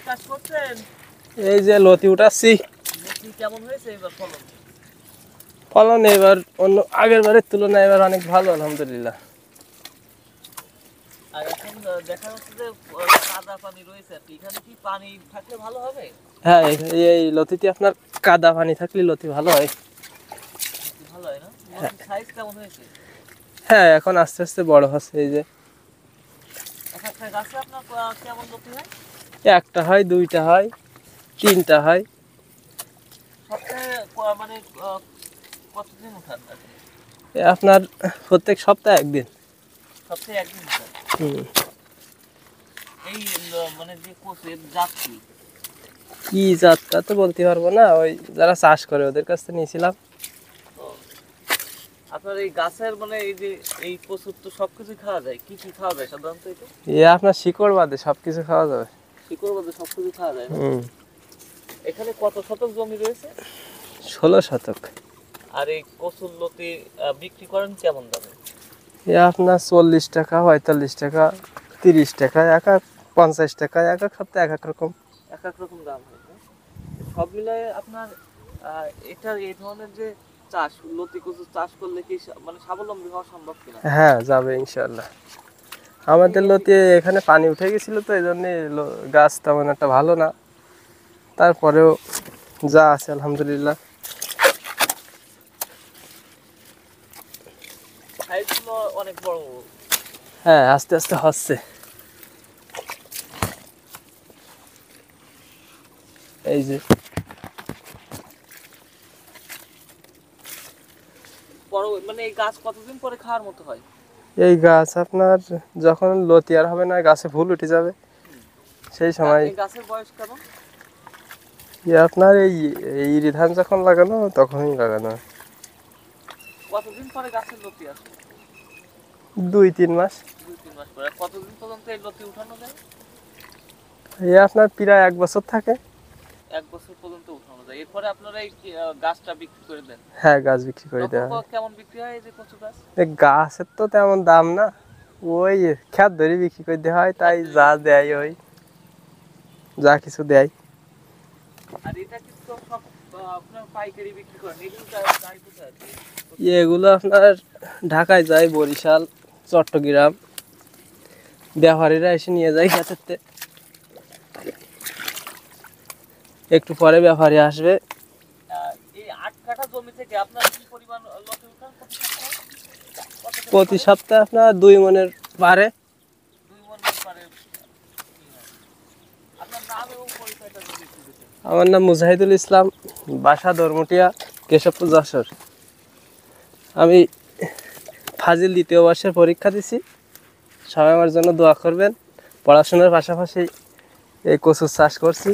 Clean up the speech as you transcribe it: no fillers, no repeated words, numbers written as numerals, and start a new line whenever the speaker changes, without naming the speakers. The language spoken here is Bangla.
চাষ করছেন?
এই যে লতি উঠাচ্ছি।
লতি কেমন হয়েছে এবার ফলন?
ফলন এবার অন্য আগের বারের তুলনায় এবার অনেক ভালো আলহামদুলিল্লাহ।
আর এখন দেখা যাচ্ছে যে কাদা পানি রয়েছে, এখানে কি পানি থাকলে ভালো হবে?
হ্যাঁ, এই লতিতে আপনার কাদা পানি থাকলে লতি ভালো হয়।
ভালো হয় না? লতির সাইজ কেমন হয়েছে?
হ্যাঁ, এখন আস্তে আস্তে বড় হচ্ছে। এই যে
একটা গাছে আপনার কেমন লতি হয়?
একটা হয়, দুইটা হয়, তিনটা হয়।
সপ্তাহে মানে কতদিন উঠান আপনি?
আপনার প্রত্যেক সপ্তাহে একদিন।
সপ্তাহে একদিন উঠান?
হুম।
এই মানে যে কচুর জাত
কি জাতটা তো বলতে পারবো না, ওই যারা চাষ করে ওদের কাছ থেকে নিয়েছিলাম।
আপনার এই গাছের মানে এই যে এই কচুর তো সবকিছু খাওয়া যায়, কি কি খাওয়া যায় সাধারণত? এটা
আপনার শিকড় বাদে সবকিছু খাওয়া যাবে।
শিকড় বাদে সবকিছু খাওয়া যায় না?
হুম।
এখানে কত শতক জমি রয়েছে?
16 শতক।
আর এই কচুর লতি বিক্রি করেন কেমন দামে?
আপনার 40 টাকা, 45 টাকা, 30 টাকা, 50 টাকা, এক এক সপ্তাহে এক এক রকম।
এক এক রকম দাম হয় না? সব মিলায়ে আপনার এটা এই ধরনের যে চাষ, লতি কচু চাষ করলে কি মানে স্বাবলম্বী হওয়া সম্ভব কিনা?
হ্যাঁ, যাবে ইনশাআল্লাহ। আমাদের লতি এখানে পানি উঠে গেছিল, তো এই জন্য গাছ তেমন একটা ভালো না, তারপরেও যা আছে আলহামদুলিল্লাহ।
সাইজগুলো অনেক বড়।
হ্যাঁ, আস্তে আস্তে হচ্ছে। এই যে
বড় মানে এই গাছ কতদিন পরে খাওয়ার মতো হয়?
এই গাছ আপনার যখন লতি আর হবে না, গাছে ফুল উঠে যাবে, সেই সময়।
এই গাছের বয়স কেমন?
আপনার এই ধান যখন লাগানো তখনই লাগানো।
কতদিন পরে গাছের লতি আসে?
2-3 মাস।
2-3 মাস পরে। কতদিন পর্যন্ত এই লতি উঠানো যায়?
আপনার প্রায় 1 বছর থাকে।
1 বছর পর্যন্ত উঠানো যায়। এরপরে আপনারা এই গাছটা বিক্রি করে দেন?
হ্যাঁ, গাছ বিক্রি করে দেওয়া হয়।
কেমন বিক্রি হয় এই যে কচু গাছ?
এই গাছের তো তেমন দাম না, ওই খ্যাত ধরে বিক্রি করে দেওয়া হয়, তাই যা দেয় ওই যা কিছু দেয়।
আর এটা কি তো সব আপনার পাইকারি বিক্রি করেন? এগুলো যায় কোথায়?
এগুলো আপনার ঢাকায় যায়, বরিশাল, চট্টগ্রাম, ব্যাপারীরা এসে নিয়ে যায় ক্ষেতের। একটু পরে ব্যাপারী আসবে।
এই 8 কাঠা জমি থেকে আপনার কি পরিমাণ লতি উঠান
প্রতি সপ্তাহে আপনার 2 মনের পারে।
2 মণ পারে। আপনার নাম এবং পরিচয়টা যদি একটু দিতেন।
আমার নাম মুজাহিদুল ইসলাম, বাসা ধর্মটিয়া, কেশবপুর, যশোর। আমি ফাজিল 2য় বর্ষের পরীক্ষা দিছি। সবাই আমার জন্য দোয়া করবেন। পড়াশোনার পাশাপাশি এই কচুর চাষ করছি।